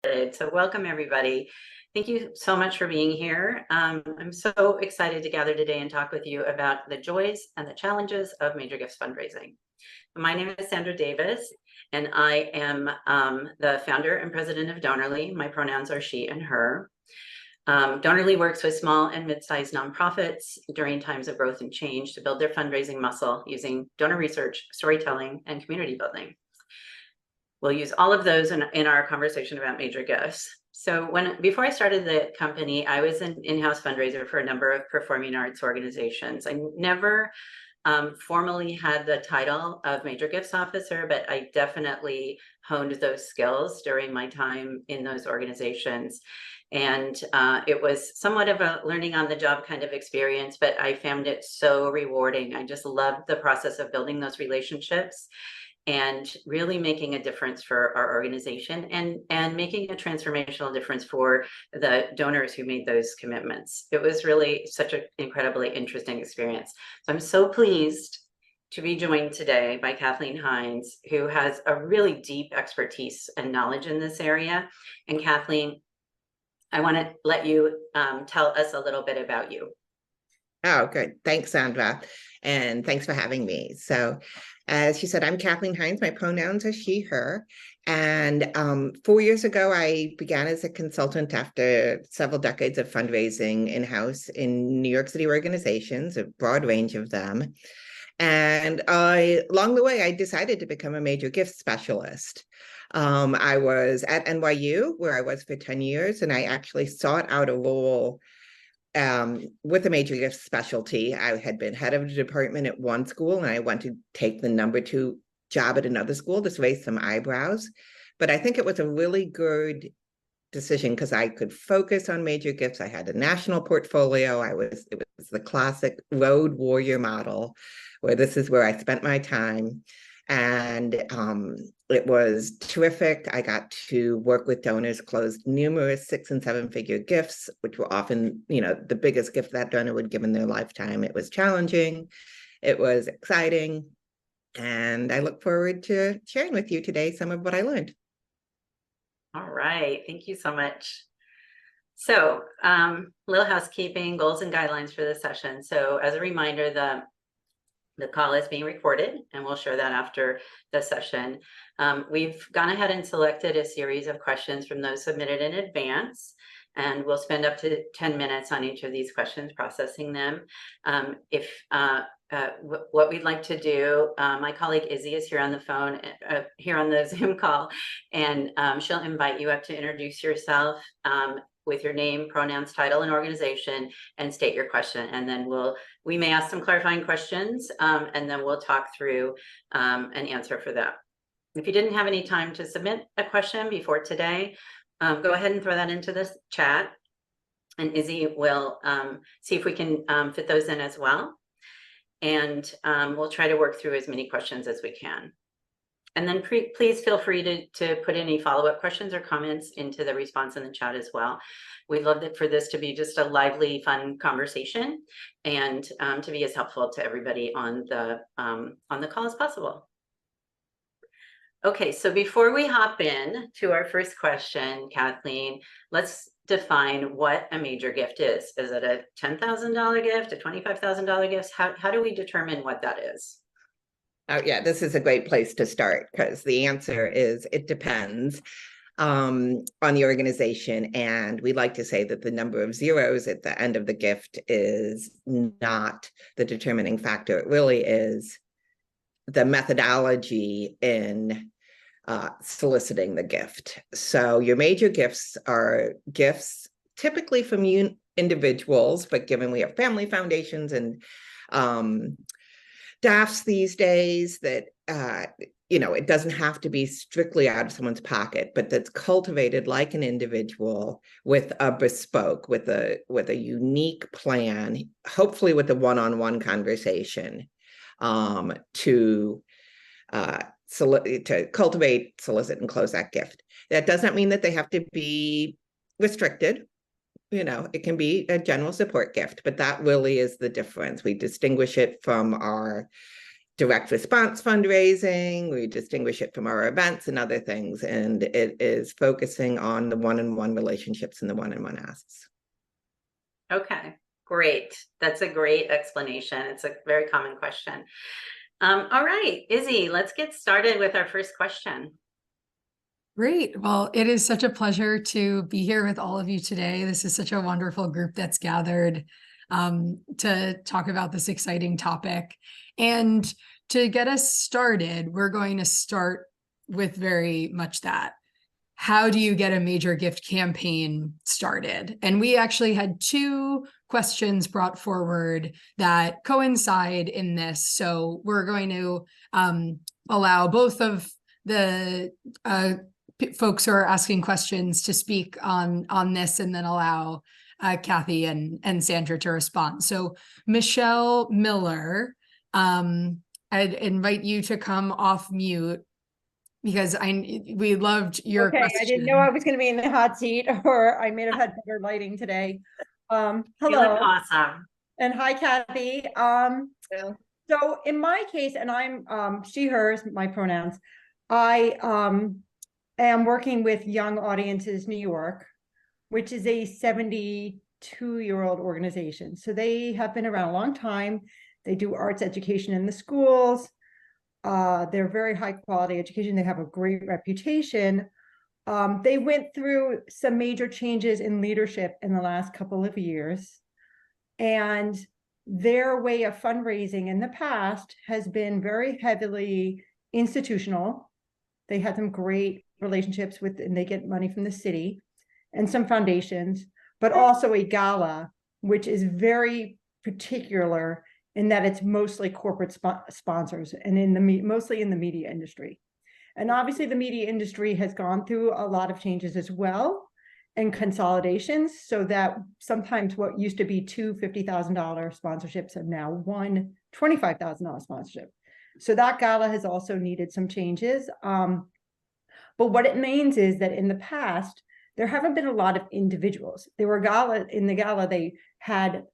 So welcome, everybody. Thank you so much for being here. I'm so excited to gather today and talk with you about the joys and the challenges of major gifts fundraising. My name is Sandra Davis, and I am the founder and president of Donorly. My pronouns are she and her. Donorly works with small and mid-sized nonprofits during times of growth and change to build their fundraising muscle using donor research, storytelling, and community building. We'll use all of those in our conversation about major gifts. So before I started the company, I was an in-house fundraiser for a number of performing arts organizations. I never formally had the title of major gifts officer, but I definitely honed those skills during my time in those organizations. And it was somewhat of a learning on the job kind of experience, but I found it so rewarding. I just loved the process of building those relationships and really making a difference for our organization and making a transformational difference for the donors who made those commitments. It was really such an incredibly interesting experience. So I'm so pleased to be joined today by Kathleen Heins, who has a really deep expertise and knowledge in this area. And Kathleen, I want to let you tell us a little bit about you. Oh, good. Thanks, Sandra. And thanks for having me. So, as you said, I'm Kathleen Heins. My pronouns are she, her. And 4 years ago, I began as a consultant after several decades of fundraising in-house in New York City organizations, a broad range of them. And along the way, I decided to become a major gift specialist. I was at NYU, where I was for 10 years, and I actually sought out a role with a major gift specialty. I had been head of the department at one school, and I went to take the number 2 job at another school. This raised some eyebrows, but I think it was a really good decision because I could focus on major gifts. I had a national portfolio. It was the classic road warrior model, where this is where I spent my time. And it was terrific. I got to work with donors, closed numerous 6- and 7-figure gifts, which were often, the biggest gift that donor would give in their lifetime. It was challenging. It was exciting. And I look forward to sharing with you today some of what I learned. All right. Thank you so much. So little housekeeping, goals and guidelines for the session. So as a reminder, the call is being recorded, and we'll share that after the session. We've gone ahead and selected a series of questions from those submitted in advance, and we'll spend up to 10 minutes on each of these questions processing them. What we'd like to do, my colleague Izzy is here on the phone, here on the Zoom call, and she'll invite you up to introduce yourself with your name, pronouns, title, and organization, and state your question. And then we may ask some clarifying questions, and then we'll talk through an answer for that. If you didn't have any time to submit a question before today, go ahead and throw that into the chat, and Izzy will see if we can fit those in as well. And we'll try to work through as many questions as we can. And then please feel free to put any follow-up questions or comments into the response in the chat as well. We'd love for this to be just a lively, fun conversation, and to be as helpful to everybody on the call as possible. Okay, so before we hop in to our first question, Kathleen, let's define what a major gift is. Is it a $10,000 gift, a $25,000 gift? How do we determine what that is? Oh, yeah, this is a great place to start, because the answer is it depends on the organization. And we like to say that the number of zeros at the end of the gift is not the determining factor. It really is the methodology in soliciting the gift. So your major gifts are gifts typically from individuals, but given we have family foundations and DAFs these days, that it doesn't have to be strictly out of someone's pocket, but that's cultivated like an individual with a bespoke, with a unique plan, hopefully with a one-on-one conversation to cultivate, solicit, and close that gift. That does not mean that they have to be restricted. It can be a general support gift, but that really is the difference. We distinguish it from our direct response fundraising. We distinguish it from our events and other things. And it is focusing on the one-on-one relationships and the one-on-one asks. Okay, great. That's a great explanation. It's a very common question. All right, Izzy, let's get started with our first question. Great. Well, it is such a pleasure to be here with all of you today. This is such a wonderful group that's gathered to talk about this exciting topic. And to get us started, we're going to start with very much that. How do you get a major gift campaign started? And we actually had two questions brought forward that coincide in this. So we're going to allow both of the folks who are asking questions to speak on this, and then allow Kathy and Sandra to respond. So Michelle Miller, I'd invite you to come off mute because we loved your question. I didn't know I was going to be in the hot seat, or I may have had better lighting today. You look Hello. awesome. And hi, Kathy. So in my case, and I'm she, hers, my pronouns, I am working with Young Audiences New York, which is a 72-year-old organization. So they have been around a long time. They do arts education in the schools. They're very high quality education. They have a great reputation. They went through some major changes in leadership in the last couple of years. And their way of fundraising in the past has been very heavily institutional. They had some great relationships with, and they get money from the city and some foundations, but also a gala, which is very particular in that it's mostly corporate sponsors and mostly in the media industry. And obviously the media industry has gone through a lot of changes as well and consolidations, so that sometimes what used to be two $50,000 sponsorships are now one $25,000 sponsorship. So that gala has also needed some changes. But what it means is that in the past, there haven't been a lot of individuals. There were in the gala, they had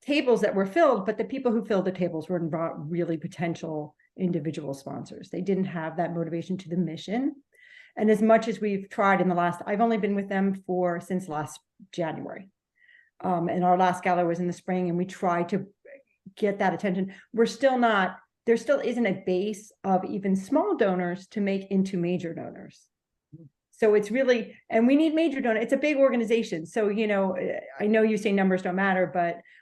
tables that were filled, but the people who filled the tables were not really potential individual sponsors. They didn't have that motivation to the mission. And as much as we've tried in the last, I've only been with them since last January. And our last gala was in the spring, and we tried to get that attention. We're still not, there still isn't a base of even small donors to make into major donors. So it's really, and we need major donors. It's a big organization. So, I know you say numbers don't matter,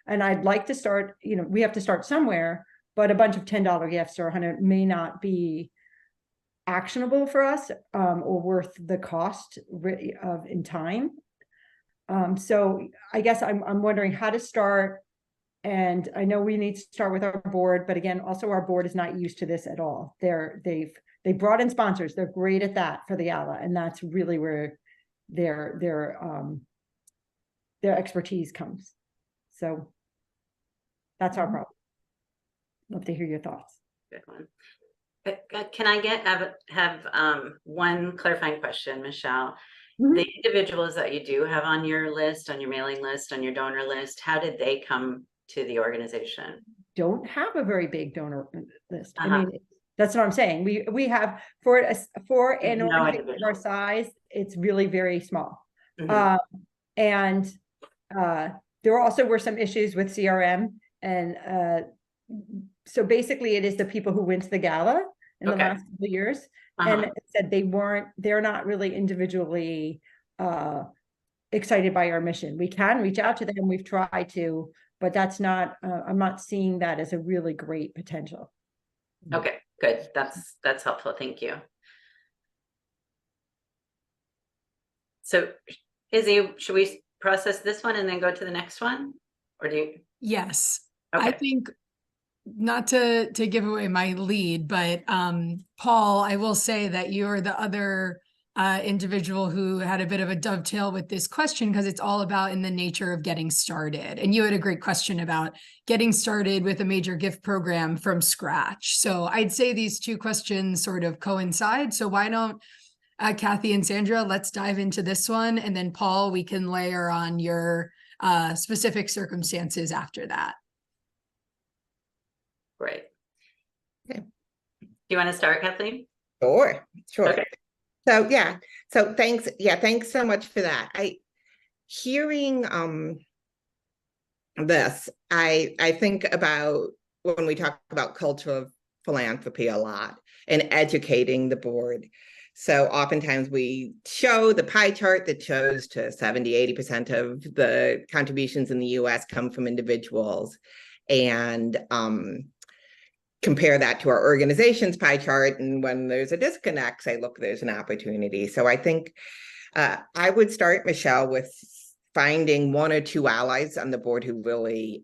and I'd like to start, we have to start somewhere, but a bunch of $10 gifts or 100 may not be actionable for us or worth the cost in time. So I guess I'm wondering how to start. And I know we need to start with our board, but again, also our board is not used to this at all. They brought in sponsors. They're great at that for the ALA, and that's really where their expertise comes. So that's our problem. Love to hear your thoughts. Good one. Can I have one clarifying question, Michelle? Mm-hmm. The individuals that you do have on your list, on your mailing list, on your donor list, how did they come to the organization? Don't have a very big donor list. I mean, that's what I'm saying. We have for an organization of our size, it's really very small. Mm-hmm. And there also were some issues with CRM, and so basically it is the people who went to the gala in the last couple of years, and it said they're not really individually excited by our mission. We can reach out to them, we've tried to, but that's not, I'm not seeing that as a really great potential. Okay, good. That's helpful. Thank you. So Izzy, should we process this one and then go to the next one? Or do you? Yes. Okay. I think, not to give away my lead, but Paul, I will say that you're the other individual who had a bit of a dovetail with this question, because it's all about in the nature of getting started. And you had a great question about getting started with a major gift program from scratch. So I'd say these two questions sort of coincide. So why don't Kathy and Sandra, let's dive into this one. And then Paul, we can layer on your specific circumstances after that. Great. Okay. you want to start, Kathleen? Sure. Okay. So yeah, so thanks. Yeah, thanks so much for that. Hearing this, I think about when we talk about culture of philanthropy a lot and educating the board. So oftentimes we show the pie chart that shows to 70-80% of the contributions in the US come from individuals, and compare that to our organization's pie chart. And when there's a disconnect, say, look, there's an opportunity. So I think I would start, Michelle, with finding one or two allies on the board who really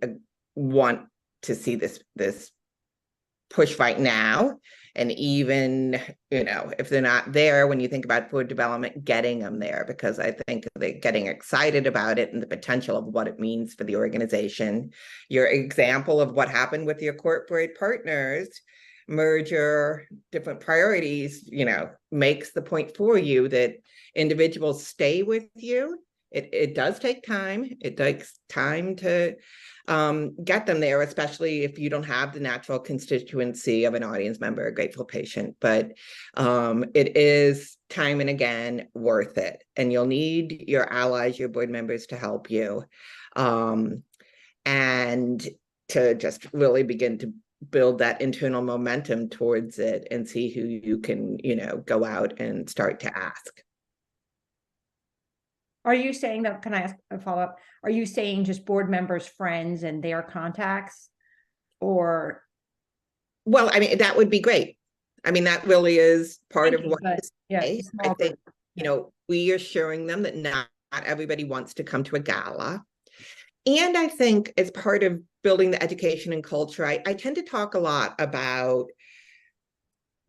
want to see this push right now. And even, if they're not there, when you think about board development, getting them there, because I think they're getting excited about it and the potential of what it means for the organization. Your example of what happened with your corporate partners, merger, different priorities, makes the point for you that individuals stay with you. It does take time. It takes time to get them there, especially if you don't have the natural constituency of an audience member, a grateful patient. But it is time and again worth it. And you'll need your allies, your board members to help you, and to just really begin to build that internal momentum towards it and see who you can, go out and start to ask. Are you saying that, can I ask a follow-up? Are you saying just board members, friends, and their contacts? Or? Well, I mean, that would be great. I mean, that really is part of what I think, we are showing them that not everybody wants to come to a gala. And I think as part of building the education and culture, I tend to talk a lot about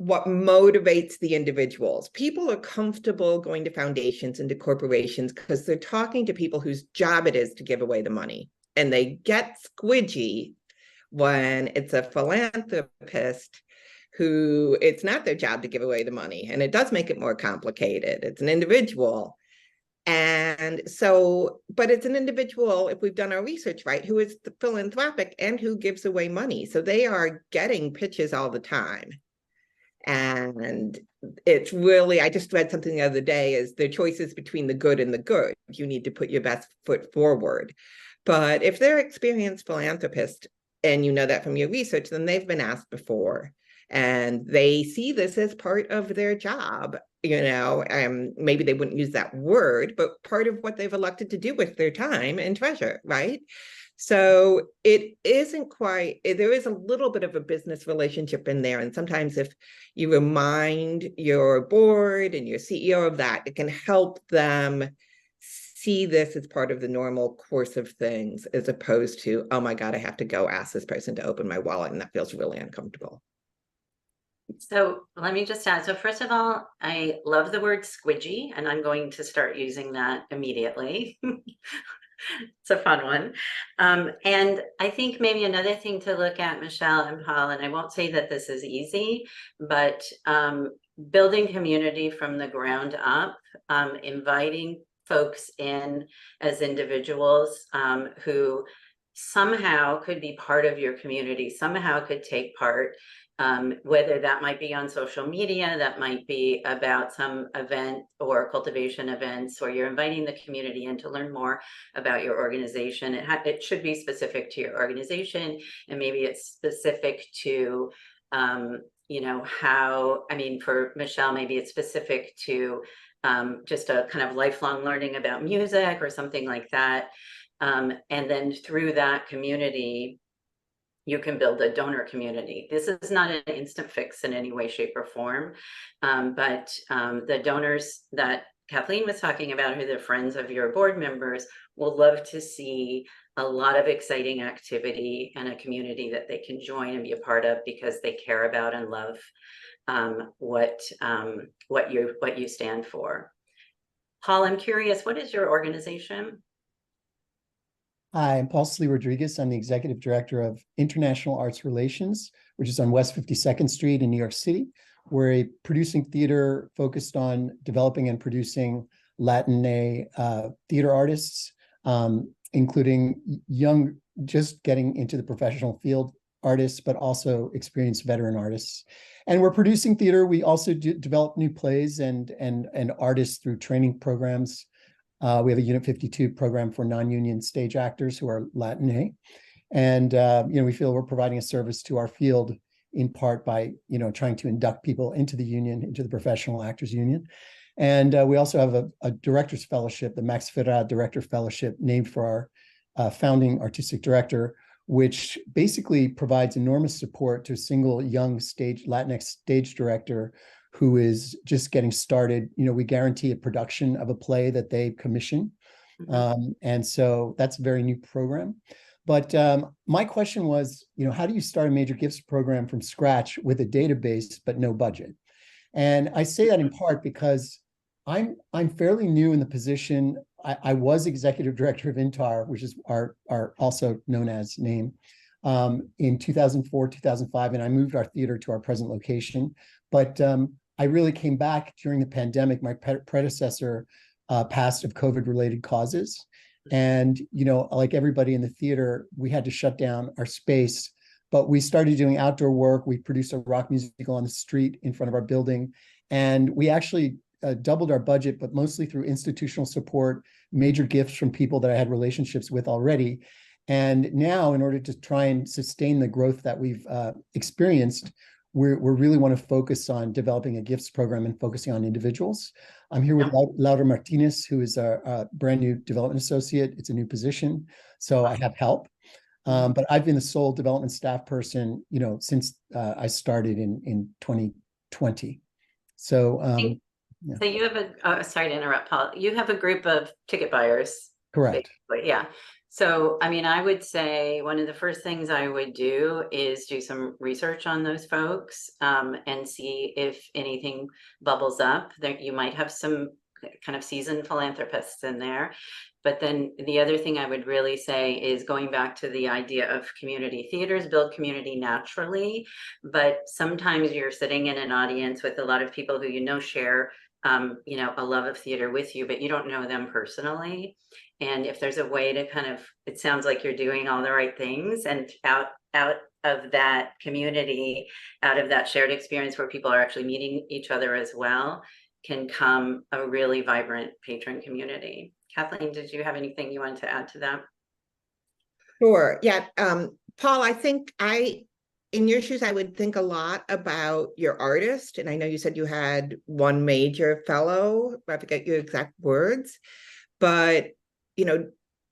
what motivates the individuals. People are comfortable going to foundations and to corporations because they're talking to people whose job it is to give away the money. And they get squidgy when it's a philanthropist who it's not their job to give away the money. And it does make it more complicated. It's an individual. And so, but it's an individual, if we've done our research right, who is philanthropic and who gives away money. So they are getting pitches all the time. And it's really, I just read something the other day, is the choices between the good and the good. You need to put your best foot forward. But if they're experienced philanthropists, and you know that from your research, then they've been asked before. And they see this as part of their job, maybe they wouldn't use that word, but part of what they've elected to do with their time and treasure, right? So it isn't quite, there is a little bit of a business relationship in there. And sometimes if you remind your board and your CEO of that, it can help them see this as part of the normal course of things, as opposed to, oh my God, I have to go ask this person to open my wallet. And that feels really uncomfortable. So let me just add. So first of all, I love the word squidgy, and I'm going to start using that immediately. It's a fun one. And I think maybe another thing to look at, Michelle and Paul, and I won't say that this is easy, but building community from the ground up, inviting folks in as individuals who somehow could be part of your community, somehow could take part, whether that might be on social media, that might be about some event or cultivation events, or you're inviting the community in to learn more about your organization. It should be specific to your organization, and maybe it's specific to, for Michelle, maybe it's specific to just a kind of lifelong learning about music or something like that. And then through that community, you can build a donor community. This is not an instant fix in any way, shape, or form. But the donors that Kathleen was talking about, who are the friends of your board members, will love to see a lot of exciting activity and a community that they can join and be a part of, because they care about and love what you stand for. Paul, I'm curious, what is your organization? Hi, I'm Paul Slee Rodriguez. I'm the Executive Director of International Arts Relations, which is on West 52nd Street in New York City. We're a producing theater focused on developing and producing Latin theater artists, including young, just getting into the professional field artists, but also experienced veteran artists. And we're producing theater. We also develop new plays and artists through training programs. We have a Unit 52 program for non-union stage actors who are Latin. And we feel we're providing a service to our field in part by trying to induct people into the union, into the Professional Actors Union. And we also have a director's fellowship, the Max Ferrat Director Fellowship, named for our founding artistic director, which basically provides enormous support to a single young Latinx stage director who is just getting started. We guarantee a production of a play that they commission. And so that's a very new program. But my question was, how do you start a major gifts program from scratch with a database but no budget? And I say that in part because I'm fairly new in the position. I was executive director of INTAR, which is our also known as name, in 2004, 2005, and I moved our theater to our present location. But I really came back during the pandemic. My predecessor passed of COVID-related causes. And, like everybody in the theater, we had to shut down our space, but we started doing outdoor work. We produced a rock musical on the street in front of our building. And we actually doubled our budget, but mostly through institutional support, major gifts from people that I had relationships with already. And now, in order to try and sustain the growth that we've experienced, we really want to focus on developing a gifts program and focusing on individuals. I'm here with Laura Martinez, who is our brand new development associate. It's a new position, so I have help. But I've been the sole development staff person, since I started in 2020. So, yeah. So you have sorry to interrupt, Paul. You have a group of ticket buyers. Correct. Basically. Yeah. So, I would say one of the first things I would do is do some research on those folks and see if anything bubbles up. That you might have some kind of seasoned philanthropists in there. But then the other thing I would really say is going back to the idea of community theaters, build community naturally. But sometimes you're sitting in an audience with a lot of people who share a love of theater with you, but you don't know them personally. And if there's a way to it sounds like you're doing all the right things, and out of that community, out of that shared experience where people are actually meeting each other as well, can come a really vibrant patron community. Kathleen, did you have anything you wanted to add to that? Sure. Yeah. Paul, I think in your shoes, I would think a lot about your artist. And I know you said you had one major fellow, I forget your exact words, but,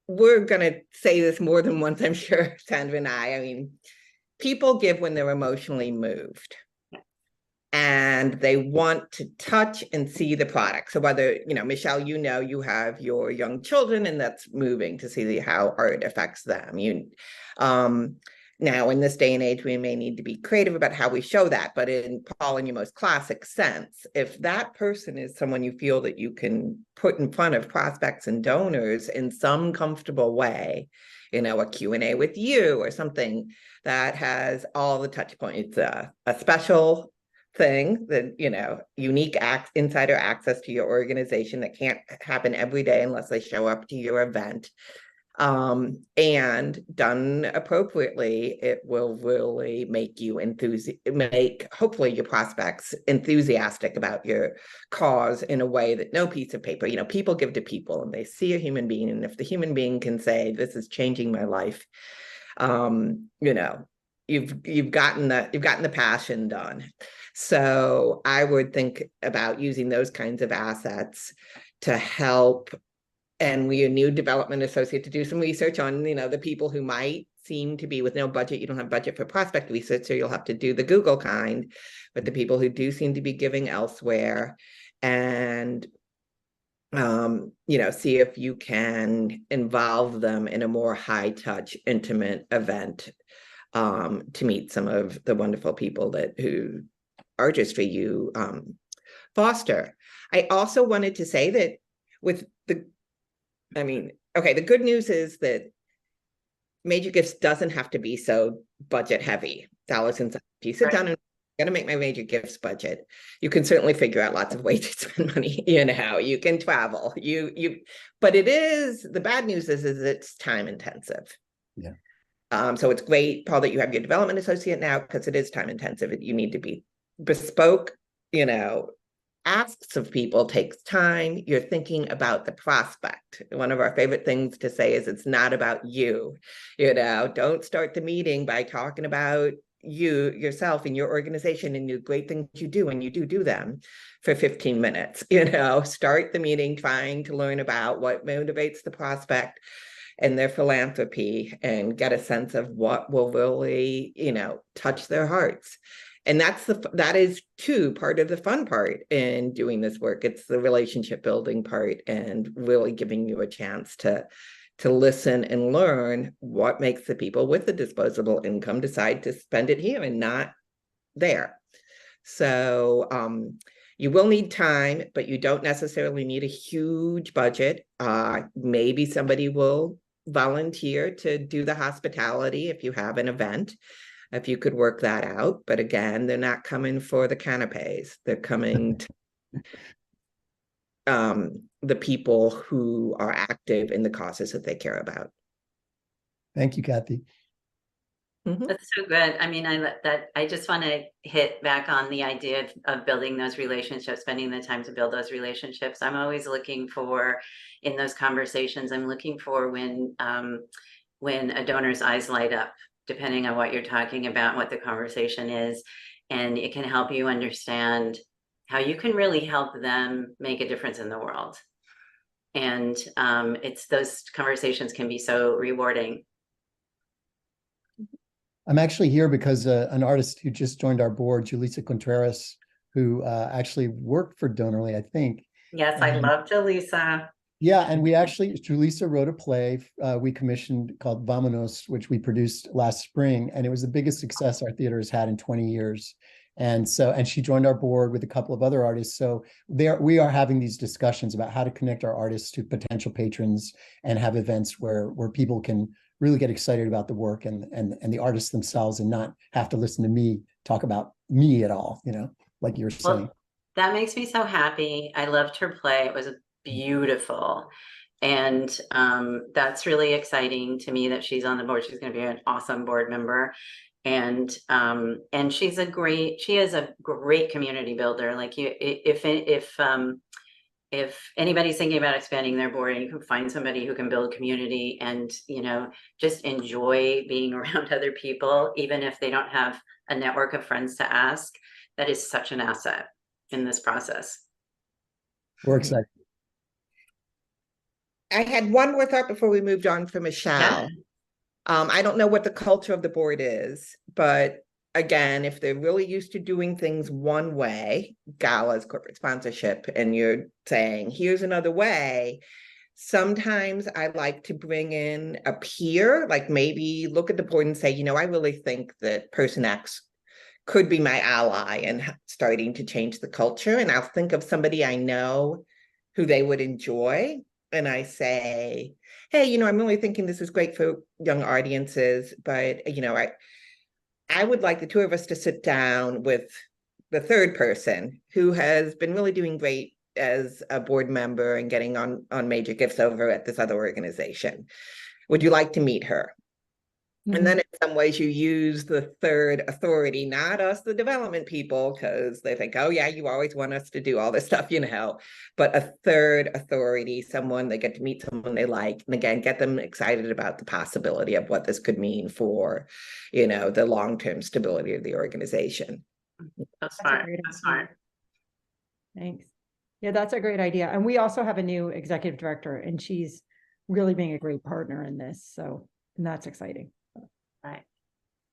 we're going to say this more than once, I'm sure, Sandra and I. People give when they're emotionally moved. And they want to touch and see the product. So whether, Michelle, you have your young children, and that's moving to see how art affects them. Now, in this day and age, we may need to be creative about how we show that. But in Paul, in your most classic sense, if that person is someone you feel that you can put in front of prospects and donors in some comfortable way, a Q&A with you or something that has all the touch points, a special thing that, unique insider access to your organization that can't happen every day unless they show up to your event. And done appropriately, it will really make you hopefully your prospects enthusiastic about your cause in a way that no piece of paper, people give to people and they see a human being. And if the human being can say, this is changing my life, you've gotten the passion done. So I would think about using those kinds of assets to help. And we a new development associate to do some research on, the people who might seem to be with no budget. You don't have budget for prospect research, so you'll have to do the Google kind, but the people who do seem to be giving elsewhere, and see if you can involve them in a more high touch, intimate event to meet some of the wonderful people who artistry you foster. I also wanted to say that with the good news is that major gifts doesn't have to be so budget heavy, dollars and cents. If you sit down and I'm going to make my major gifts budget, you can certainly figure out lots of ways to spend money. You can travel, but the bad news is it's time intensive. Yeah. So it's great, Paul, that you have your development associate now, because it is time intensive. You need to be bespoke, asks of people takes time. You're thinking about the prospect. One of our favorite things to say is it's not about you. Don't start the meeting by talking about you, yourself, and your organization and the great things you do, and you do them for 15 minutes. Start the meeting trying to learn about what motivates the prospect and their philanthropy, and get a sense of what will really, touch their hearts. And that is too part of the fun part in doing this work. It's the relationship building part, and really giving you a chance to listen and learn what makes the people with the disposable income decide to spend it here and not there. So you will need time, but you don't necessarily need a huge budget. Maybe somebody will volunteer to do the hospitality if you have an event, if you could work that out. But again, they're not coming for the canapes. They're coming to the people who are active in the causes that they care about. Thank you, Kathy. That's so good. I mean, I just want to hit back on the idea of building those relationships, spending the time to build those relationships. I'm always looking for, in those conversations, I'm looking for when a donor's eyes light up, depending on what you're talking about, what the conversation is, and it can help you understand how you can really help them make a difference in the world. And it's those conversations can be so rewarding. I'm actually here because an artist who just joined our board, Julissa Contreras, who actually worked for Donorly, I think. Yes, I love Julissa. Yeah, and Julissa wrote a play we commissioned called Vamonos, which we produced last spring, and it was the biggest success our theater has had in 20 years. And she joined our board with a couple of other artists. So we are having these discussions about how to connect our artists to potential patrons and have events where people can really get excited about the work and the artists themselves, and not have to listen to me talk about me at all, like you were saying. Well, that makes me so happy. I loved her play. It was beautiful. And that's really exciting to me that she's on the board. She's going to be an awesome board member. And she is a great community builder. Like if anybody's thinking about expanding their board, and you can find somebody who can build community and, just enjoy being around other people, even if they don't have a network of friends to ask, that is such an asset in this process. We're excited. I had one more thought before we moved on for Michelle. Yeah. I don't know what the culture of the board is, but again, if they're really used to doing things one way, galas, corporate sponsorship, and you're saying, here's another way, sometimes I like to bring in a peer, like maybe look at the board and say, I really think that person X could be my ally in starting to change the culture. And I'll think of somebody I know who they would enjoy. And I say, hey, I'm really thinking this is great for young audiences, but, I would like the two of us to sit down with the third person who has been really doing great as a board member and getting on major gifts over at this other organization. Would you like to meet her? And then in some ways you use the third authority, not us, the development people, because they think, oh yeah, you always want us to do all this stuff, but a third authority, someone they get to meet, someone they like, and again, get them excited about the possibility of what this could mean for, the long-term stability of the organization. That's smart. That's smart. Thanks. Yeah, that's a great idea. And we also have a new executive director, and she's really being a great partner in this. And that's exciting. Right.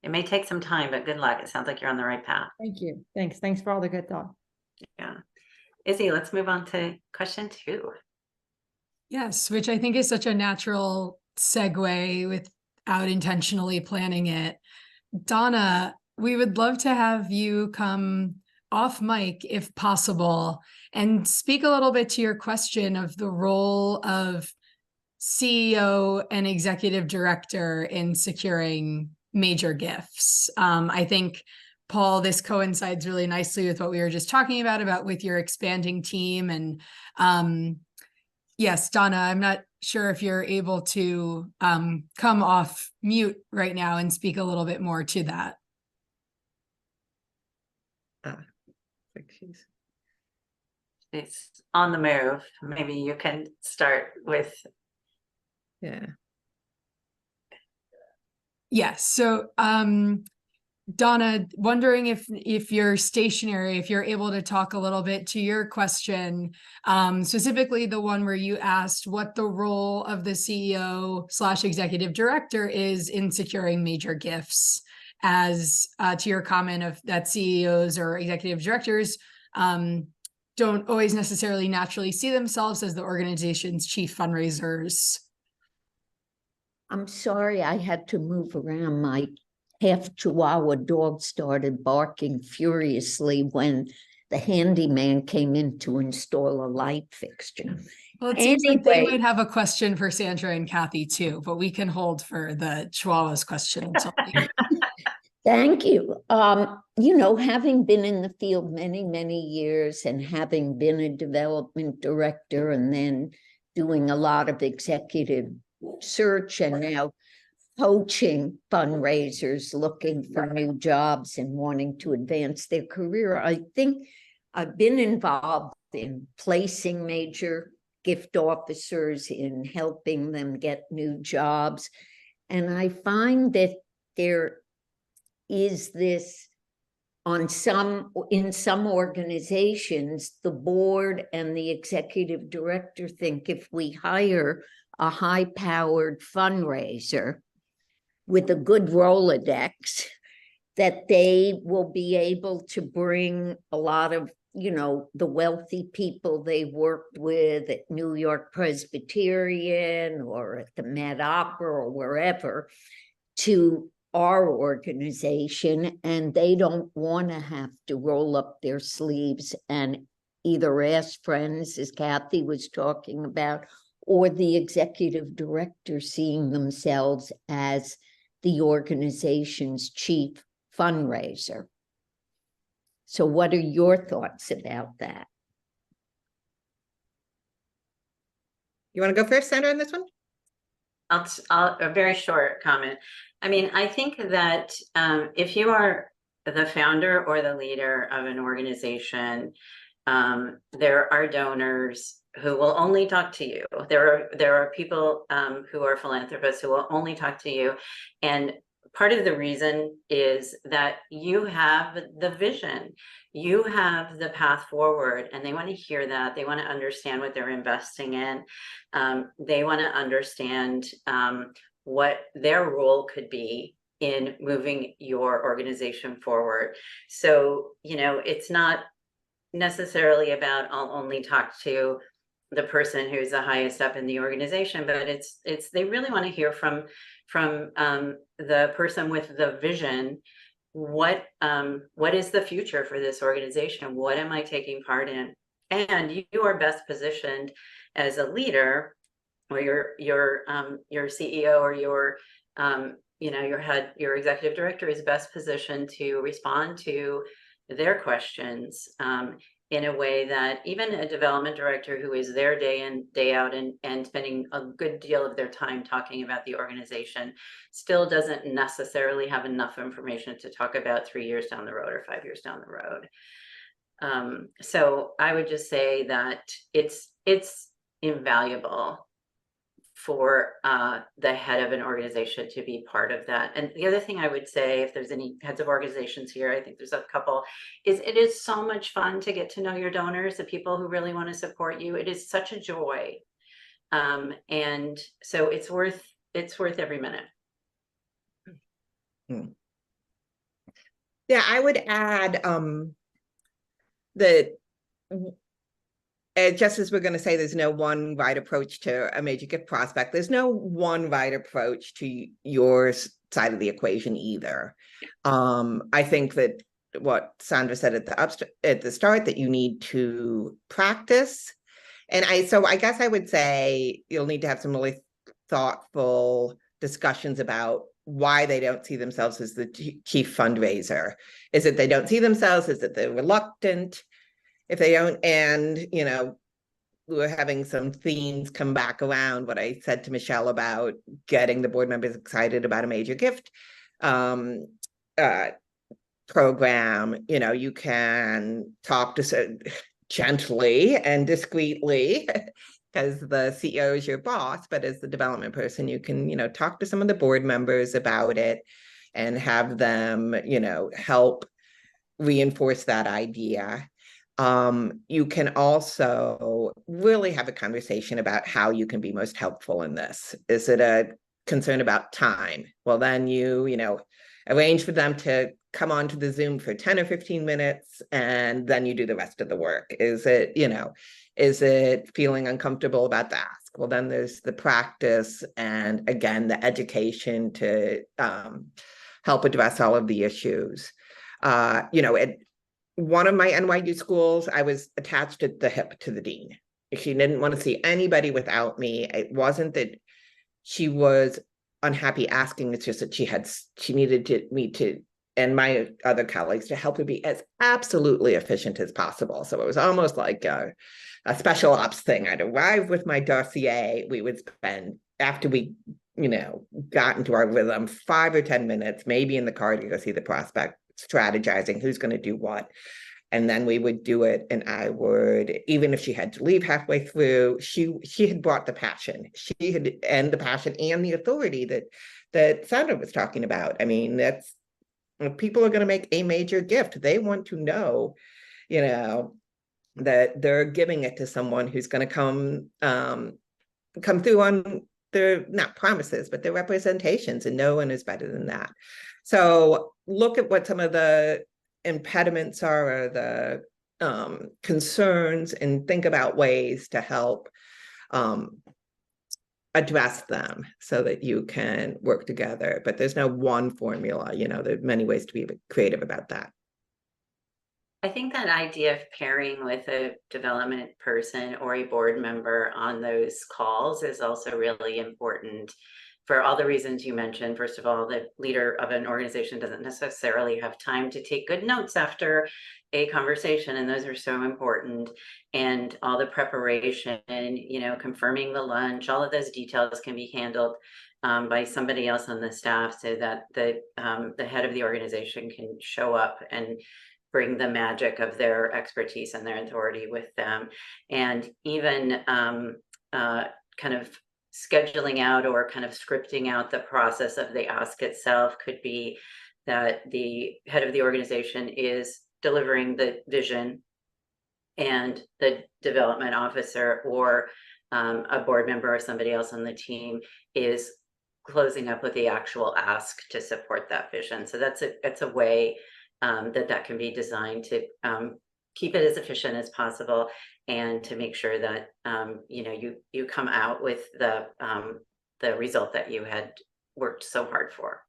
It may take some time, but good luck. It sounds like you're on the right path. Thank you. Thanks for all the good thought. Yeah. Izzy, let's move on to question 2. Yes, which I think is such a natural segue without intentionally planning it. Donna, we would love to have you come off mic if possible and speak a little bit to your question of the role of CEO and executive director in securing major gifts. I think, Paul, this coincides really nicely with what we were just talking about with your expanding team. And Yes, Donna, I'm not sure if you're able to come off mute right now and speak a little bit more to that. It's on the move. Maybe you can start with. Yeah. Yes. So, Donna, wondering if you're stationary, if you're able to talk a little bit to your question, specifically the one where you asked what the role of the CEO/executive director is in securing major gifts, as to your comment of that CEOs or executive directors don't always necessarily naturally see themselves as the organization's chief fundraisers. I'm sorry, I had to move around. My half Chihuahua dog started barking furiously when the handyman came in to install a light fixture. Well, it seems like they Anyway. might have a question for Sandra and Kathy too, but we can hold for the Chihuahua's question until later. Thank you. You know, having been in the field many, many years and having been a development director and then doing a lot of executive search and now coaching fundraisers looking for new jobs and wanting to advance their career, I think I've been involved in placing major gift officers, in helping them get new jobs. And I find that there is this in some organizations, the board and the executive director think if we hire a high-powered fundraiser with a good Rolodex, that they will be able to bring a lot of, you know, the wealthy people they worked with at New York Presbyterian or at the Met Opera or wherever to our organization, and they don't want to have to roll up their sleeves and either ask friends, as Kathy was talking about, or the executive director seeing themselves as the organization's chief fundraiser. So what are your thoughts about that? You want to go first, Sandra, on this one? I'll a very short comment. I mean, I think that if you are the founder or the leader of an organization, there are donors who will only talk to you. There are people who are philanthropists who will only talk to you. And part of the reason is that you have the vision, you have the path forward, and they want to hear that. They want to understand what they're investing in. They want to understand what their role could be in moving your organization forward. So, you know, it's not necessarily about I'll only talk to the person who's the highest up in the organization, but it's they really want to hear from the person with the vision. What is the future for this organization? What am I taking part in? And you are best positioned as a leader, or your CEO or your you know, your executive director is best positioned to respond to their questions in a way that even a development director who is there day in, day out and spending a good deal of their time talking about the organization still doesn't necessarily have enough information to talk about 3 years down the road or 5 years down the road. So I would just say that it's invaluable for the head of an organization to be part of that. And the other thing I would say, if there's any heads of organizations here, I think there's a couple, is it is so much fun to get to know your donors, the people who really want to support you. It is such a joy. And so it's worth every minute. Yeah, I would add that just as we're going to say, there's no one right approach to a major gift prospect. There's no one right approach to your side of the equation either. I think that what Sandra said at the start, that you need to practice. And so I guess I would say you'll need to have some really thoughtful discussions about why they don't see themselves as the chief fundraiser. Is it they don't see themselves? Is it they're reluctant? If they don't, and you know, we're having some themes come back around what I said to Michelle about getting the board members excited about a major gift program. You know, you can talk to gently and discreetly because the CEO is your boss, but as the development person, you can, you know, talk to some of the board members about it and have them, you know, help reinforce that idea. You can also really have a conversation about how you can be most helpful in this. Is it a concern about time? Well, then you know, arrange for them to come on to the Zoom for 10 or 15 minutes, and then you do the rest of the work. Is it, you know, is it feeling uncomfortable about the ask? Well, then there's the practice and again, the education to help address all of the issues. You know, at one of my NYU schools, I was attached at the hip to the dean. She didn't want to see anybody without me. It wasn't that she was unhappy asking, it's just that she needed me to, and my other colleagues, to help her be as absolutely efficient as possible. So it was almost like a special ops thing. I'd arrive with my dossier. We would spend, after we, you know, got into our rhythm, 5 or 10 minutes, maybe in the car to go see the prospect, strategizing who's going to do what. And then we would do it. And I would, even if she had to leave halfway through, she had brought the passion. She had, and the passion and the authority that Sandra was talking about. I mean, that's, if people are going to make a major gift, they want to know, you know, that they're giving it to someone who's going to come through on their, not promises, but their representations, and no one is better than that. So look at what some of the impediments are, or the concerns, and think about ways to help address them so that you can work together. But there's no one formula, you know, there are many ways to be creative about that. I think that idea of pairing with a development person or a board member on those calls is also really important for all the reasons you mentioned. First of all, the leader of an organization doesn't necessarily have time to take good notes after a conversation, and those are so important. And all the preparation, you know, confirming the lunch, all of those details can be handled by somebody else on the staff, so that the head of the organization can show up and bring the magic of their expertise and their authority with them. And even kind of scheduling out or kind of scripting out the process of the ask itself could be that the head of the organization is delivering the vision, and the development officer or a board member or somebody else on the team is closing up with the actual ask to support that vision. So that's a way that can be designed to keep it as efficient as possible, and to make sure that you know, you come out with the result that you had worked so hard for.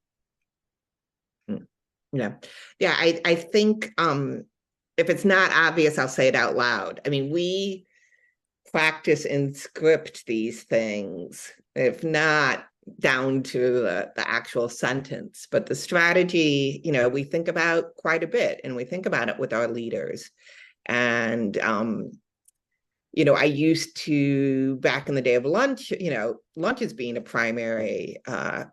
Yeah, I think if it's not obvious, I'll say it out loud. I mean, we practice and script these things, if not down to the actual sentence, but the strategy, you know, we think about quite a bit, and we think about it with our leaders. And you know, I used to, back in the day of lunch, you know, lunch as being a primary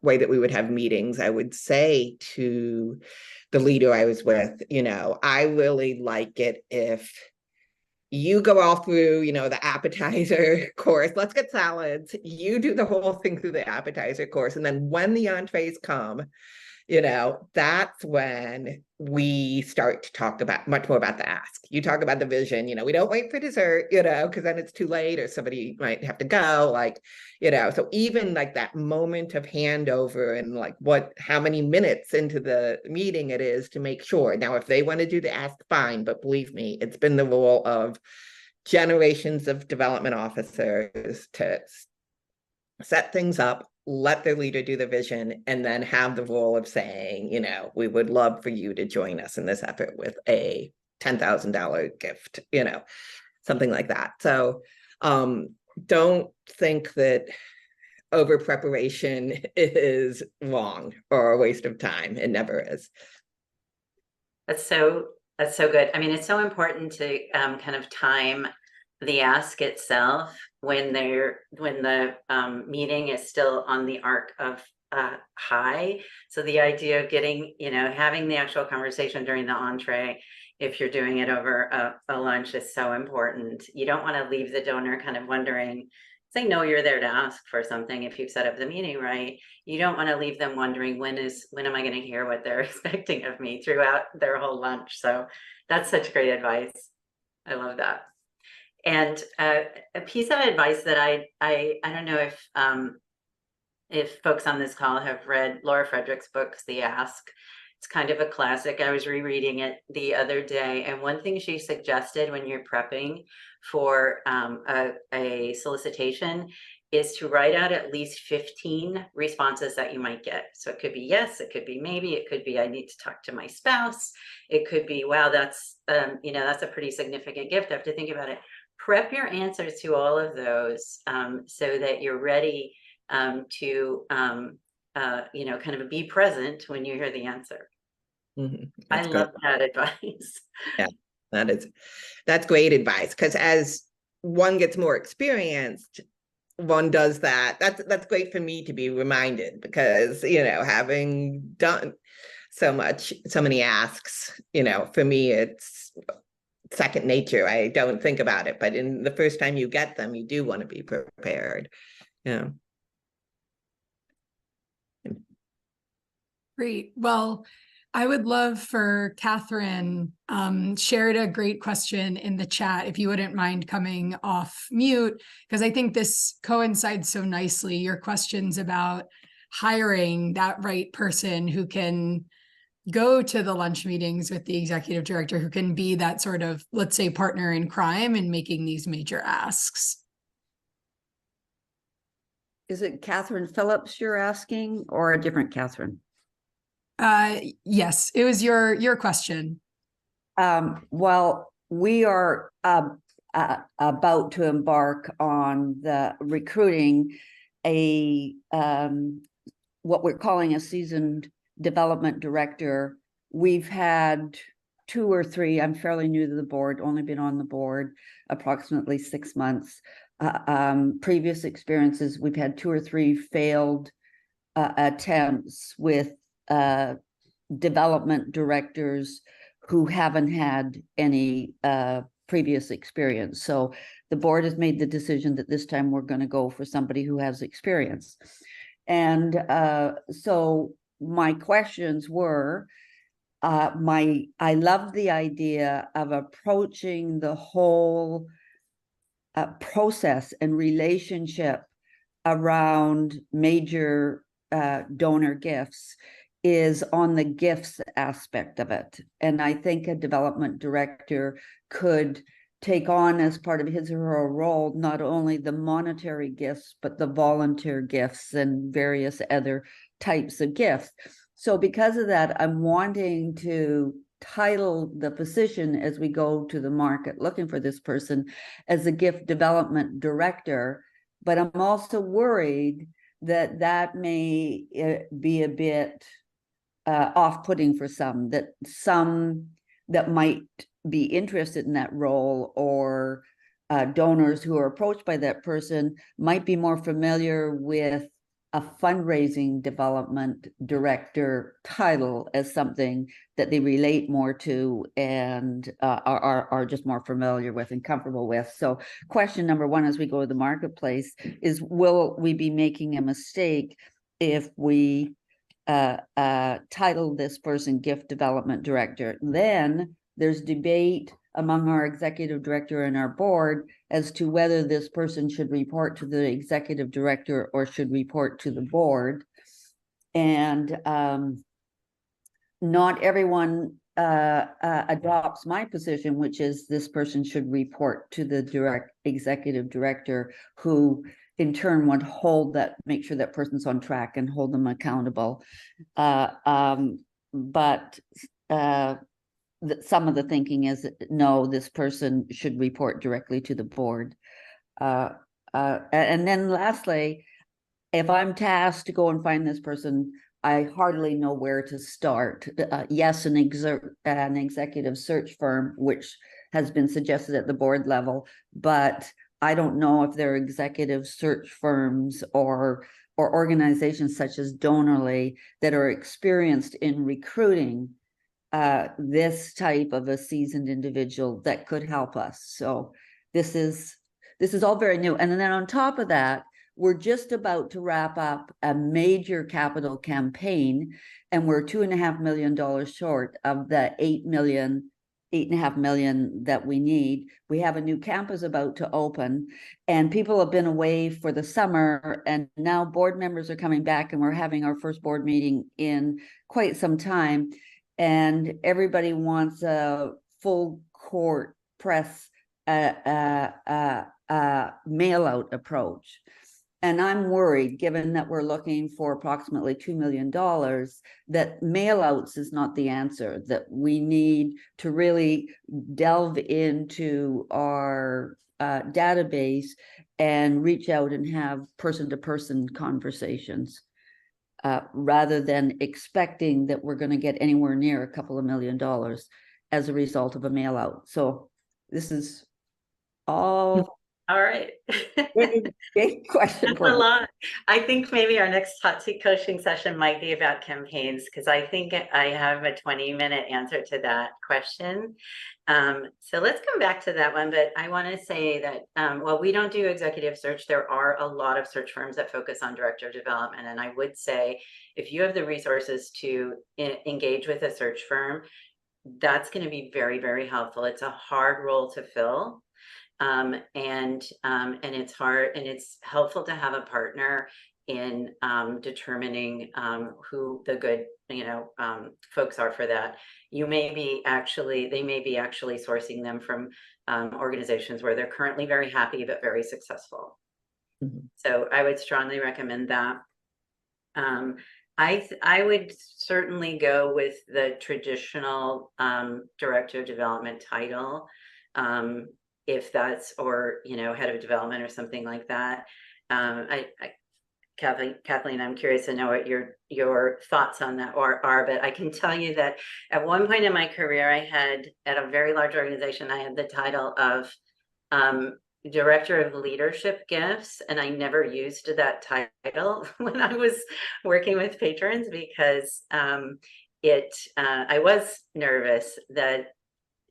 way that we would have meetings, I would say to the leader I was with, you know, I really like it if you go all through, you know, the appetizer course, let's get salads, you do the whole thing through the appetizer course. And then when the entrees come, you know, that's when we start to talk about much more about the ask. You talk about the vision, you know, we don't wait for dessert, you know, because then it's too late or somebody might have to go, like, you know, so even like that moment of handover and like how many minutes into the meeting it is to make sure. Now, if they want to do the ask, fine, but believe me, it's been the role of generations of development officers to set things up, let their leader do the vision, and then have the role of saying, you know, we would love for you to join us in this effort with a $10,000 gift, you know, something like that. So don't think that over preparation is wrong or a waste of time. It never is. That's so good. I mean, it's so important to kind of time the ask itself when the meeting is still on the arc of high. So the idea of getting, having the actual conversation during the entree, if you're doing it over a lunch, is so important. You don't want to leave the donor kind of wondering, they know you're there to ask for something if you've set up the meeting right. You don't want to leave them wondering when am I going to hear what they're expecting of me throughout their whole lunch. So that's such great advice. I love that. And a piece of advice that I don't know if folks on this call have read Laura Frederick's books, The Ask. It's kind of a classic. I was rereading it the other day, and one thing she suggested when you're prepping for a solicitation is to write out at least 15 responses that you might get. So it could be yes, it could be maybe, it could be I need to talk to my spouse, it could be wow, that's that's a pretty significant gift. I have to think about it. Prep your answers to all of those so that you're ready to kind of be present when you hear the answer. I love that advice. Yeah, that's great advice, because as one gets more experienced, one does that. That's great for me to be reminded, because having done so many asks, for me it's second nature. I don't think about it, but in the first time you get them, you do want to be prepared. Yeah. Great. Well, I would love for Catherine shared a great question in the chat, if you wouldn't mind coming off mute, because I think this coincides so nicely. Your questions about hiring that right person who can go to the lunch meetings with the executive director, who can be that sort of, let's say, partner in crime in making these major asks. Is it Catherine Phillips you're asking, or a different Catherine? Yes, it was your question. Well, we are about to embark on the recruiting what we're calling a seasoned development director. We've had 2 or 3, I'm fairly new to the board, only been on the board approximately 6 months. Previous experiences, we've had 2 or 3 failed attempts with development directors who haven't had any previous experience. So the board has made the decision that this time we're going to go for somebody who has experience. And so my questions were, I love the idea of approaching the whole process and relationship around major donor gifts is on the gifts aspect of it. And I think a development director could take on, as part of his or her role, not only the monetary gifts, but the volunteer gifts and various other types of gifts. So because of that, I'm wanting to title the position as we go to the market looking for this person as a gift development director. But I'm also worried that that may be a bit off-putting for some that might be interested in that role, or donors who are approached by that person might be more familiar with a fundraising development director title as something that they relate more to and are just more familiar with and comfortable with. So question number 1 as we go to the marketplace is, will we be making a mistake if we title this person gift development director? Then there's debate among our executive director and our board as to whether this person should report to the executive director or should report to the board. And not everyone adopts my position, which is this person should report to the executive director, who in turn would make sure that person's on track and hold them accountable. But some of the thinking is that, no, this person should report directly to the board. And then lastly, if I'm tasked to go and find this person, I hardly know where to start. Yes, an executive search firm, which has been suggested at the board level, but I don't know if there are executive search firms or organizations such as Donorly that are experienced in recruiting this type of a seasoned individual that could help us. So this is all very new. And then on top of that, we're just about to wrap up a major capital campaign, and we're $2.5 million short of the 8.5 million that we need. We have a new campus about to open, and people have been away for the summer, and now board members are coming back, and we're having our first board meeting in quite some time. And everybody wants a full court press mail out approach. And I'm worried, given that we're looking for approximately $2 million, that mail outs is not the answer, that we need to really delve into our database and reach out and have person-to-person conversations. Rather than expecting that we're going to get anywhere near a couple of $1 million as a result of a mail out. So this is all right. big question. That's a lot. I think maybe our next hot seat coaching session might be about campaigns, because I think I have a 20-minute answer to that question. So let's come back to that one, but I want to say that while we don't do executive search, there are a lot of search firms that focus on director of development. And I would say if you have the resources to engage with a search firm, that's going to be very, very helpful. It's a hard role to fill. And it's hard, and it's helpful to have a partner in determining who the good, folks are for that. They may be actually sourcing them from organizations where they're currently very happy but very successful. Mm-hmm. So I would strongly recommend that. I would certainly go with the traditional director of development title. If that's, or head of development or something like that. Kathleen, I'm curious to know what your thoughts on that are, but I can tell you that at one point in my career, I had, at a very large organization, I had the title of Director of Leadership Gifts, and I never used that title when I was working with patrons because I was nervous that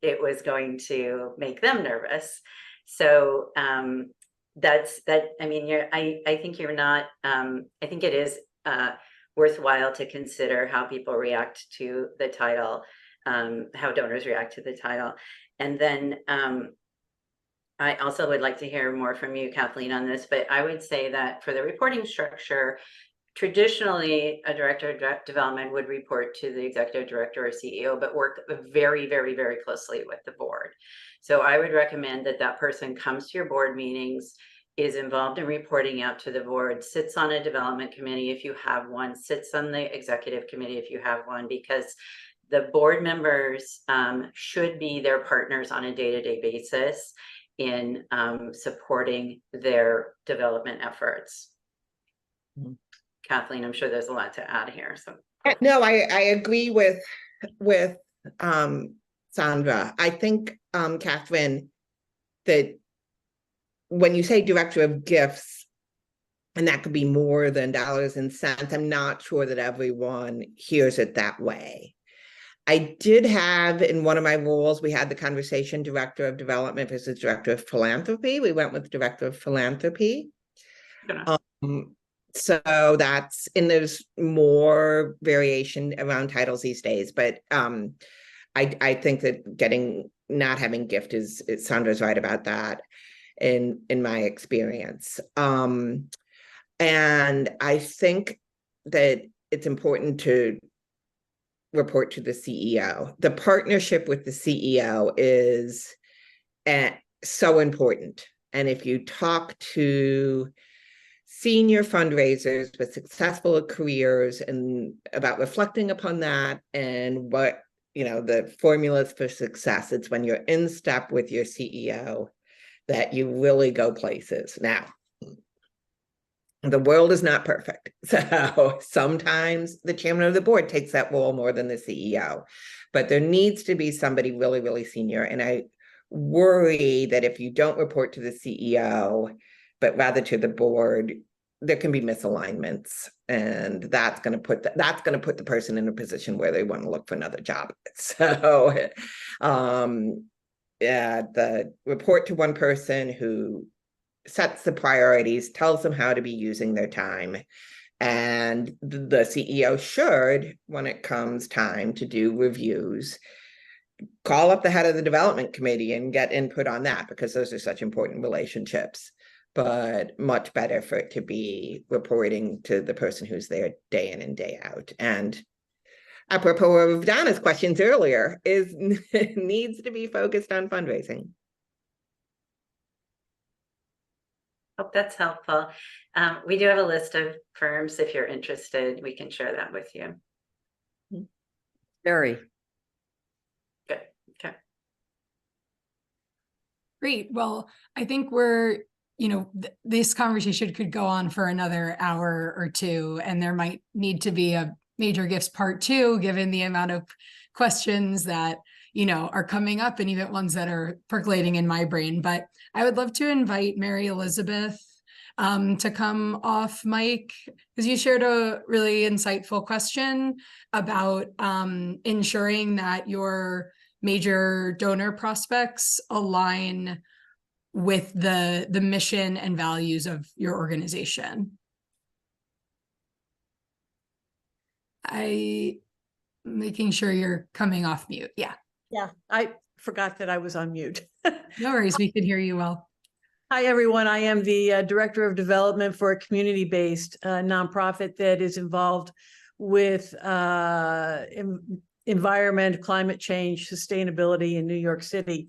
it was going to make them nervous. So that's that. I mean, I think you're not. I think it is worthwhile to consider how people react to the title, how donors react to the title, and then I also would like to hear more from you, Kathleen, on this. But I would say that for the reporting structure, traditionally, a director of development would report to the executive director or CEO, but work very, very, very closely with the board. So I would recommend that person comes to your board meetings, is involved in reporting out to the board, sits on a development committee if you have one, sits on the executive committee if you have one, because the board members should be their partners on a day-to-day basis in supporting their development efforts. Mm-hmm. Kathleen, I'm sure there's a lot to add here. So no, I agree with Sandra. I think, Catherine, that when you say director of gifts, and that could be more than dollars and cents, I'm not sure that everyone hears it that way. I did have, in one of my roles, we had the conversation, director of development versus director of philanthropy. We went with director of philanthropy. So that's, and there's more variation around titles these days, but I think that not having gift is Sandra's right about that in my experience. And I think that it's important to report to the CEO. The partnership with the CEO is so important. And if you talk to senior fundraisers with successful careers and about reflecting upon that and what, the formulas for success, it's when you're in step with your CEO that you really go places. Now, the world is not perfect. So sometimes the chairman of the board takes that role more than the CEO, but there needs to be somebody really, really senior. And I worry that if you don't report to the CEO, but rather to the board, there can be misalignments, and that's going to put the person in a position where they want to look for another job. So, yeah, the report to one person who sets the priorities, tells them how to be using their time, and the CEO should, when it comes time to do reviews, call up the head of the development committee and get input on that, because those are such important relationships. But much better for it to be reporting to the person who's there day in and day out. And apropos of Donna's questions earlier, is needs to be focused on fundraising. Hope that's helpful. We do have a list of firms. If you're interested, we can share that with you. Very. Good. Okay. Great. Well, I think we're, this conversation could go on for another hour or two, and there might need to be a Major Gifts Part 2, given the amount of questions that, are coming up, and even ones that are percolating in my brain. But I would love to invite Mary Elizabeth to come off mic, because you shared a really insightful question about ensuring that your major donor prospects align with the mission and values of your organization. Making sure you're coming off mute. Yeah. Yeah, I forgot that I was on mute. No worries, we can hear you well. Hi, everyone. I am the Director of Development for a community-based nonprofit that is involved with environment, climate change, sustainability in New York City.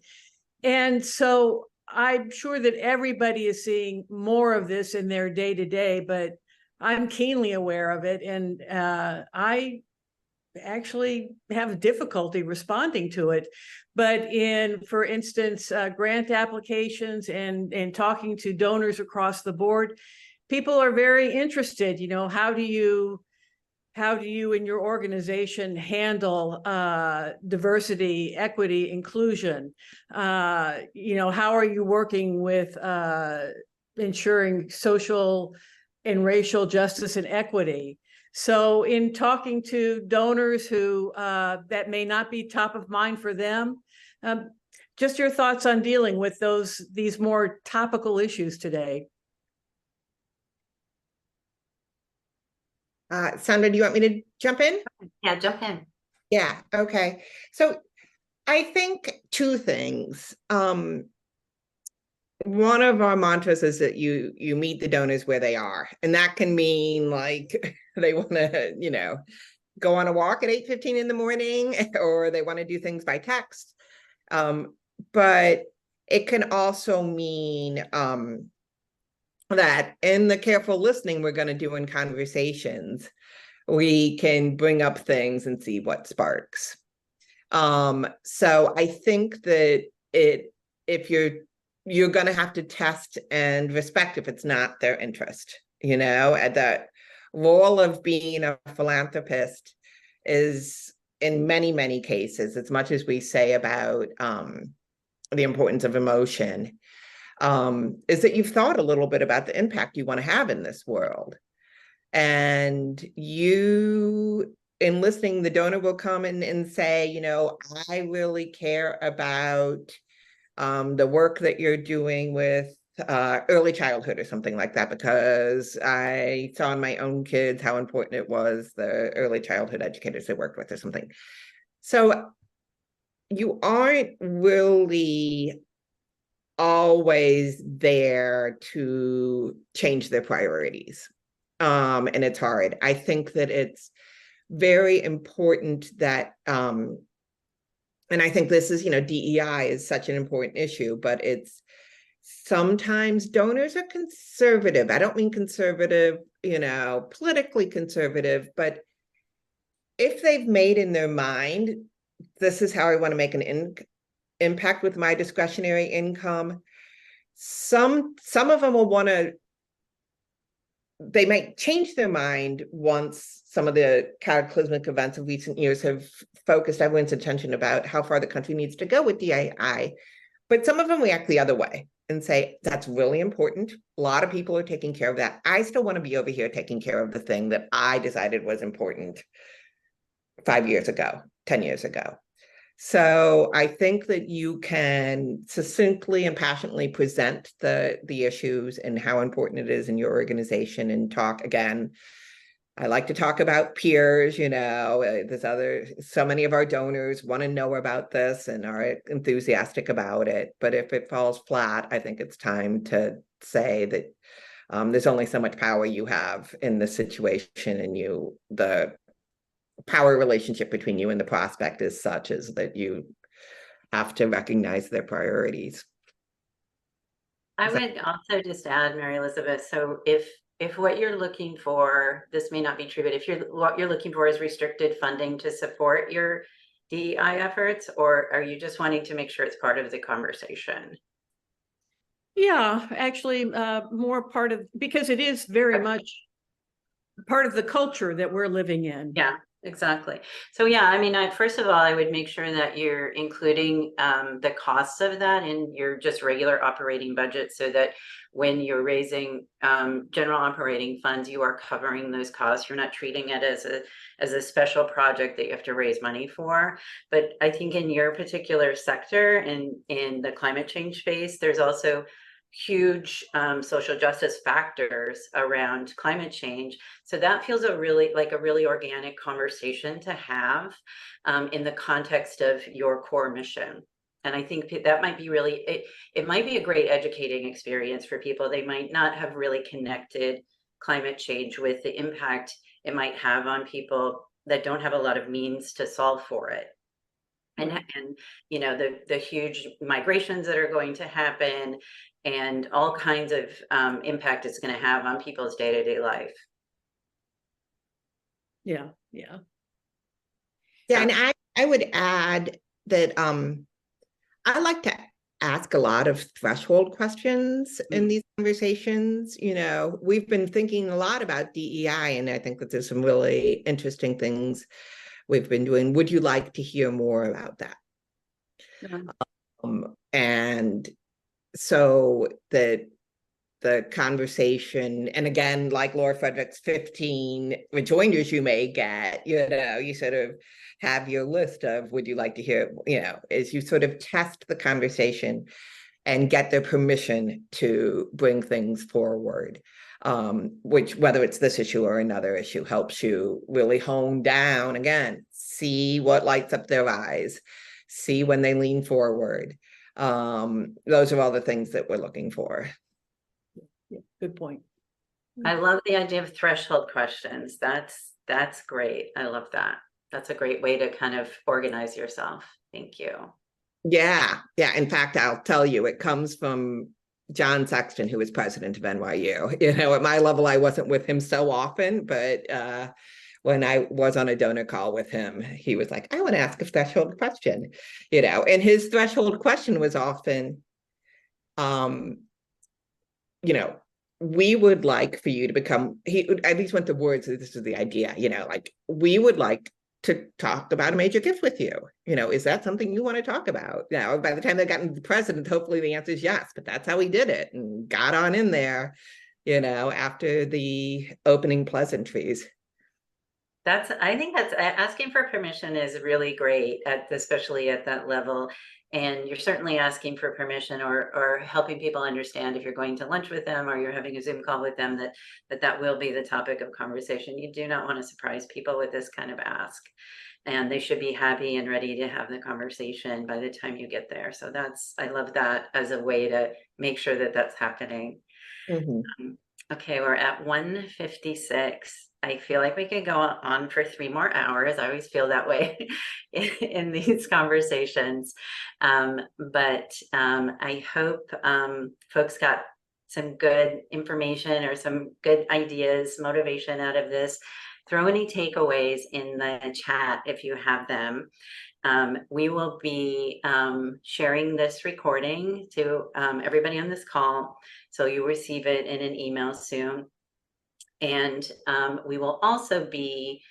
And so I'm sure that everybody is seeing more of this in their day-to-day, but I'm keenly aware of it. And I actually have difficulty responding to it. But for instance, grant applications and talking to donors across the board, people are very interested. How do you in your organization handle diversity, equity, inclusion? How are you working with ensuring social and racial justice and equity? So in talking to donors who that may not be top of mind for them, just your thoughts on dealing with these more topical issues today. Sandra, do you want me to jump in? Yeah, jump in. Yeah, okay. So I think two things. One of our mantras is that you meet the donors where they are. And that can mean like they want to, go on a walk at 8:15 in the morning, or they want to do things by text. But it can also mean that in the careful listening we're going to do in conversations, we can bring up things and see what sparks. So I think that if you're going to have to test and respect if it's not their interest, at the role of being a philanthropist is in many, many cases, as much as we say about the importance of emotion, is that you've thought a little bit about the impact you want to have in this world. And in listening, the donor will come in and say, I really care about the work that you're doing with early childhood or something like that, because I saw in my own kids how important it was, the early childhood educators they worked with or something. So you aren't really always there to change their priorities. And it's hard. I think that it's very important that, and I think this is, DEI is such an important issue, but it's sometimes donors are conservative. I don't mean conservative, politically conservative, but if they've made in their mind, this is how I want to make an impact with my discretionary income, some of them will want to, they might change their mind once some of the cataclysmic events of recent years have focused everyone's attention about how far the country needs to go with DEI. But some of them react the other way and say, that's really important. A lot of people are taking care of that. I still want to be over here taking care of the thing that I decided was important 5 years ago, 10 years ago. So I think that you can succinctly and passionately present the issues and how important it is in your organization, and talk again. I like to talk about peers, so many of our donors want to know about this and are enthusiastic about it. But if it falls flat, I think it's time to say that there's only so much power you have in this situation, and the power relationship between you and the prospect is such as that you have to recognize their priorities. I would also just add, Mary Elizabeth, so if what you're looking for, this may not be true, but if what you're looking for is restricted funding to support your DEI efforts, or are you just wanting to make sure it's part of the conversation? Yeah, actually, more part of, because it is very much part of the culture that we're living in. Yeah, exactly. So yeah, I mean, first of all, I would make sure that you're including the costs of that in your just regular operating budget, so that when you're raising general operating funds, you are covering those costs. You're not treating it as a special project that you have to raise money for. But I think in your particular sector and in the climate change space, there's also huge social justice factors around climate change. So that feels like a really organic conversation to have in the context of your core mission. And I think that might be it might be a great educating experience for people. They might not have really connected climate change with the impact it might have on people that don't have a lot of means to solve for it. And the huge migrations that are going to happen, and all kinds of impact it's going to have on people's day-to-day life. Yeah. And I would add that I like to ask a lot of threshold questions in these conversations. We've been thinking a lot about DEI, and I think that there's some really interesting things we've been doing. Would you like to hear more about that? And so the conversation, and again, like Laura Frederick's 15 rejoinders you may get, you sort of have your list of, would you like to hear, as you sort of test the conversation and get their permission to bring things forward, which, whether it's this issue or another issue, helps you really hone down, again, see what lights up their eyes, see when they lean forward. Those are all the things that we're looking for. Yeah, good point. I love the idea of threshold questions. That's great. I love that. That's a great way to kind of organize yourself. Thank you. Yeah. In fact, I'll tell you, it comes from John Sexton, who was president of NYU. At my level, I wasn't with him so often, but when I was on a donor call with him, he was like, I want to ask a threshold question, and his threshold question was often, we would like for you to become, at least went the words, this is the idea, like, we would like to talk about a major gift with you. Is that something you want to talk about? By the time they got into the president, hopefully the answer is yes, but that's how we did it and got on in there, after the opening pleasantries. I think that's asking for permission is really great, especially at that level. And you're certainly asking for permission or helping people understand, if you're going to lunch with them or you're having a Zoom call with them, that will be the topic of conversation. You do not want to surprise people with this kind of ask, and they should be happy and ready to have the conversation by the time you get there. So I love that as a way to make sure that that's happening. Okay, we're at 1:56. I feel like we could go on for 3 more hours. I always feel that way in these conversations. But I hope folks got some good information or some good ideas, motivation out of this. Throw any takeaways in the chat if you have them. We will be sharing this recording to everybody on this call, so you'll receive it in an email soon. And we will also be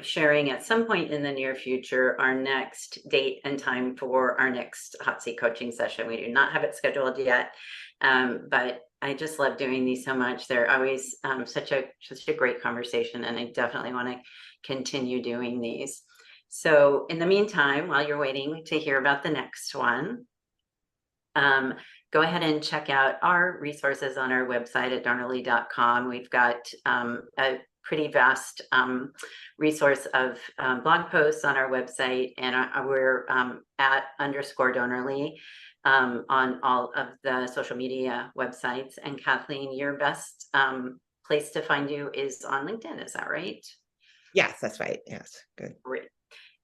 sharing at some point in the near future our next date and time for our next hot seat coaching session. We do not have it scheduled yet, but I just love doing these so much. They're always such a great conversation, and I definitely want to continue doing these. So in the meantime, while you're waiting to hear about the next one, go ahead and check out our resources on our website at darnerly.com. We've got a pretty vast resource of blog posts on our website, and we're at _Darnerly on all of the social media websites. And Kathleen, your best place to find you is on LinkedIn, is that right? Yes, that's right. Yes, good. Great.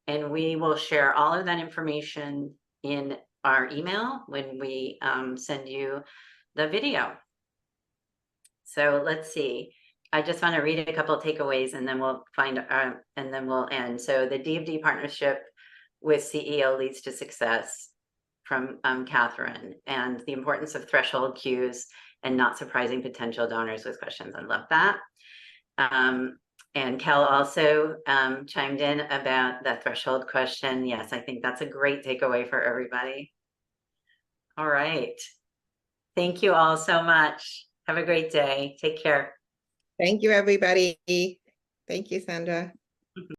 And we will share all of that information in our email when we send you the video. So let's see. I just want to read a couple of takeaways, and then we'll and then we'll end. So the DFD partnership with CEO leads to success, from Catherine, and the importance of threshold cues and not surprising potential donors with questions. I love that. And Kel also chimed in about the threshold question. Yes, I think that's a great takeaway for everybody. All right. Thank you all so much. Have a great day. Take care. Thank you, everybody. Thank you, Sandra.